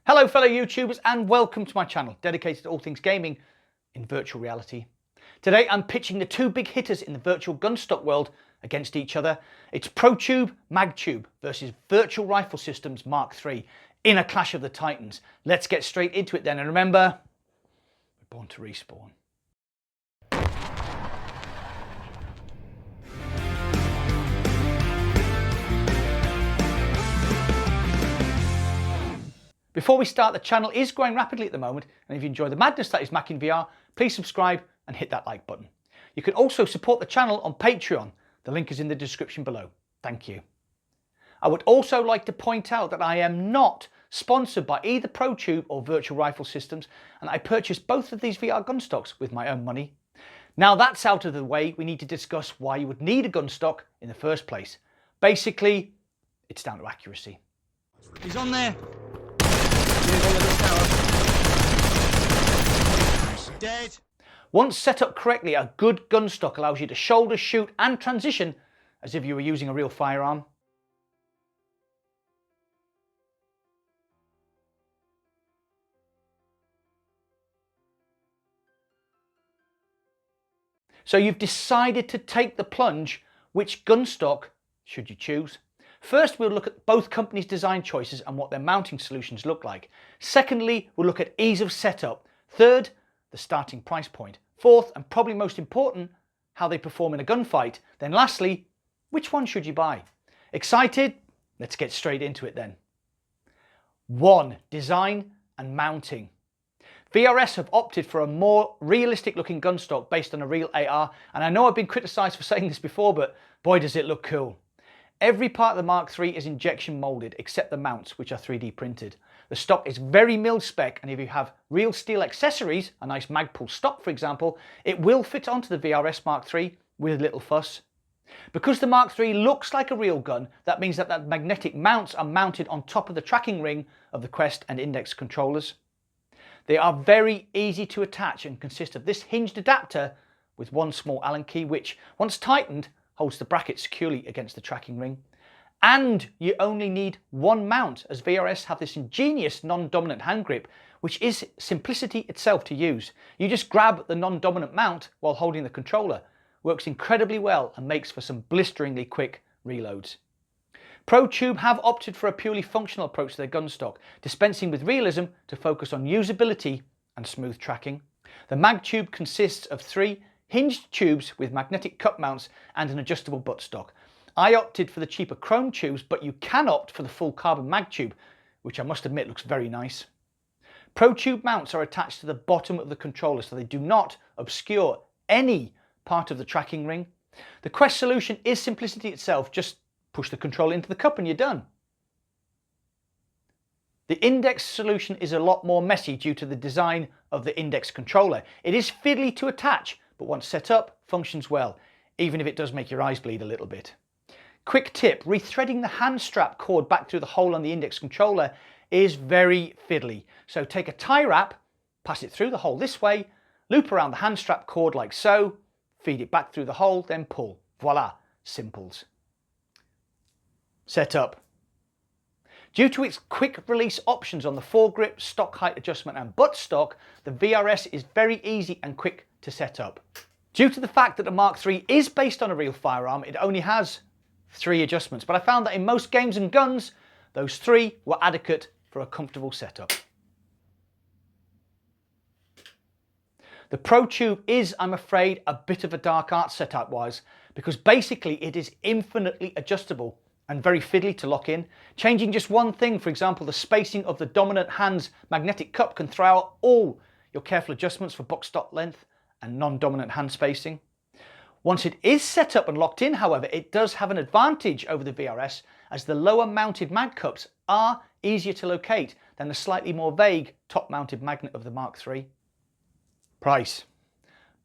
Hello fellow YouTubers and welcome to my channel dedicated to all things gaming in virtual reality. Today I'm pitching the two big hitters in the virtual gunstock world against each other. It's ProTube MagTube versus Virtual Rifle Systems Mark III in a clash of the titans. Let's get straight into it then, and remember, we're born to respawn. Before we start, the channel is growing rapidly at the moment, and if you enjoy the madness that is Mac in VR, please subscribe and hit that like button. You can also support the channel on Patreon. The link is in the description below. Thank you. I would also like to point out that I am not sponsored by either ProTube or Virtual Rifle Systems, and I purchased both of these VR gunstocks with my own money. Now that's out of the way, we need to discuss why you would need a gunstock in the first place. Basically, it's down to accuracy. He's on there. Dead. Once set up correctly, a good gunstock allows you to shoulder, shoot and transition as if you were using a real firearm. So you've decided to take the plunge. Which gunstock should you choose? First, we'll look at both companies' design choices and what their mounting solutions look like. Secondly, we'll look at ease of setup. Third, the starting price point. Fourth, and probably most important, how they perform in a gunfight. Then lastly, which one should you buy? Excited? Let's get straight into it then. 1. Design and mounting. VRS have opted for a more realistic looking gunstock based on a real AR, and I know I've been criticised for saying this before, but boy does it look cool. Every part of the Mark III is injection moulded except the mounts, which are 3D printed. The stock is very mil-spec, and if you have real steel accessories, a nice Magpul stock for example, it will fit onto the VRS Mark III with little fuss. Because the Mark III looks like a real gun, that means that the magnetic mounts are mounted on top of the tracking ring of the Quest and Index controllers. They are very easy to attach and consist of this hinged adapter with one small Allen key, which, once tightened, holds the bracket securely against the tracking ring. And you only need one mount, as VRS have this ingenious non-dominant hand grip, which is simplicity itself to use. You just grab the non-dominant mount while holding the controller. Works incredibly well and makes for some blisteringly quick reloads. ProTube have opted for a purely functional approach to their gunstock, dispensing with realism to focus on usability and smooth tracking. The MagTube consists of 3 hinged tubes with magnetic cup mounts and an adjustable buttstock. I opted for the cheaper chrome tubes, but you can opt for the full carbon MagTube, which I must admit looks very nice. ProTube mounts are attached to the bottom of the controller so they do not obscure any part of the tracking ring. The Quest solution is simplicity itself, just push the controller into the cup and you're done. The Index solution is a lot more messy due to the design of the Index controller. It is fiddly to attach, but once set up, functions well, even if it does make your eyes bleed a little bit. Quick tip, rethreading the hand strap cord back through the hole on the Index controller is very fiddly. So take a tie wrap, pass it through the hole this way, loop around the hand strap cord like so, feed it back through the hole, then pull. Voila, simples. Setup. Due to its quick release options on the foregrip, stock height adjustment and buttstock, the VRS is very easy and quick to set up. Due to the fact that the Mark III is based on a real firearm, it only has 3 adjustments, but I found that in most games and guns, those 3 were adequate for a comfortable setup. The ProTube is, I'm afraid, a bit of a dark art setup wise, because basically it is infinitely adjustable and very fiddly to lock in. Changing just one thing, for example the spacing of the dominant hand's magnetic cup, can throw out all your careful adjustments for buttstock length and non-dominant hand spacing. Once it is set up and locked in, however, it does have an advantage over the VRS, as the lower mounted mag cups are easier to locate than the slightly more vague top mounted magnet of the Mark III. Price.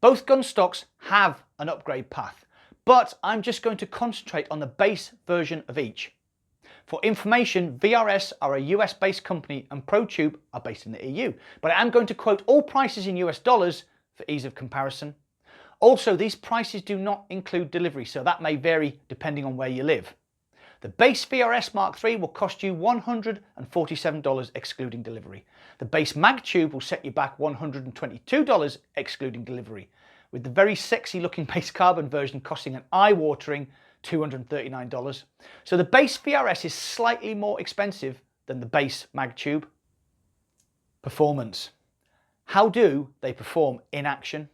Both gunstocks have an upgrade path, but I'm just going to concentrate on the base version of each. For information, VRS are a US based company and ProTube are based in the EU, but I am going to quote all prices in US dollars for ease of comparison. Also, these prices do not include delivery, so that may vary depending on where you live. The base VRS Mark III will cost you $147 excluding delivery. The base MagTube will set you back $122 excluding delivery, with the very sexy looking base carbon version costing an eye-watering $239. So the base VRS is slightly more expensive than the base MagTube. Performance. How do they perform in action?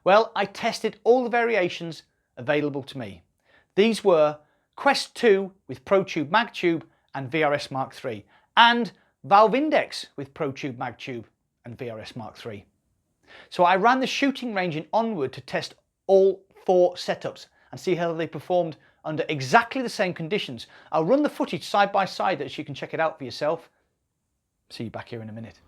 Well, I tested all the variations available to me. These were Quest 2 with ProTube MagTube and VRS Mark III, and Valve Index with ProTube MagTube and VRS Mark III. So I ran the shooting range in Onward to test all 4 setups and see how they performed under exactly the same conditions. I'll run the footage side by side so you can check it out for yourself. See you back here in a minute.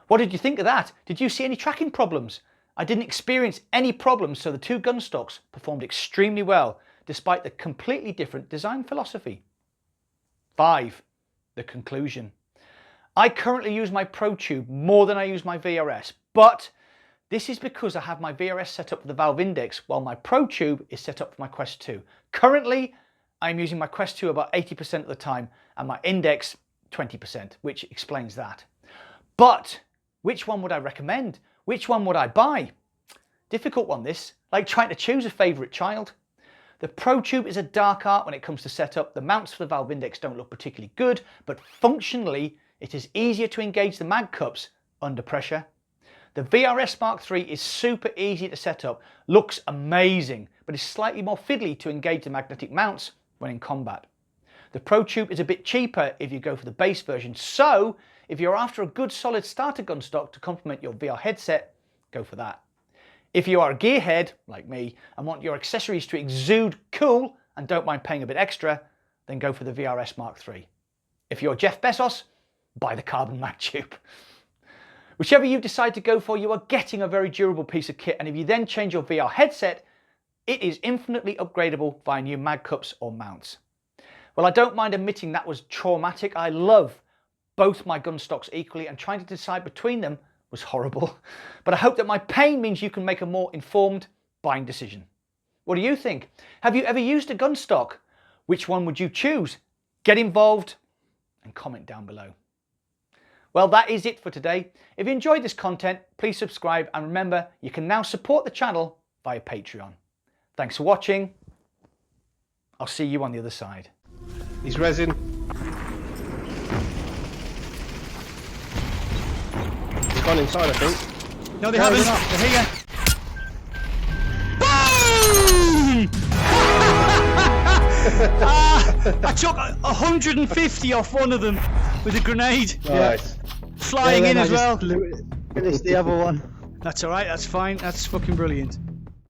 What did you think of that? Did you see any tracking problems? I didn't experience any problems, so the 2 Gunstocks performed extremely well, despite the completely different design philosophy. 5. The conclusion. I currently use my ProTube more than I use my VRS, but this is because I have my VRS set up for the Valve Index while my ProTube is set up for my Quest 2. Currently, I'm using my Quest 2 about 80% of the time and my Index 20%, which explains that. But which one would I recommend? Which one would I buy? Difficult one this, like trying to choose a favourite child. The ProTube is a dark art when it comes to setup. The mounts for the Valve Index don't look particularly good, but functionally it is easier to engage the mag cups under pressure. The VRS Mark III is super easy to set up, looks amazing, but is slightly more fiddly to engage the magnetic mounts when in combat. The ProTube is a bit cheaper if you go for the base version, so if you're after a good solid starter Gunstock to complement your VR headset, go for that. If you are a gearhead, like me, and want your accessories to exude cool and don't mind paying a bit extra, then go for the VRS Mark III. If you're Jeff Bezos, buy the carbon MagTube. Whichever you decide to go for, you are getting a very durable piece of kit, and if you then change your VR headset, it is infinitely upgradable via new mag cups or mounts. Well, I don't mind admitting that was traumatic. I love both my Gunstocks equally, and trying to decide between them was horrible. But I hope that my pain means you can make a more informed buying decision. What do you think? Have you ever used a Gunstock? Which one would you choose? Get involved and comment down below. Well, that is it for today. If you enjoyed this content, please subscribe, and remember, you can now support the channel via Patreon. Thanks for watching. I'll see you on the other side. He's resin. He's gone inside, I think. No, they haven't. They're here. Boom! I took 150 off one of them with with a grenade. Nice. Flying in as well. Finished the other one. That's alright, that's fine, that's fucking brilliant.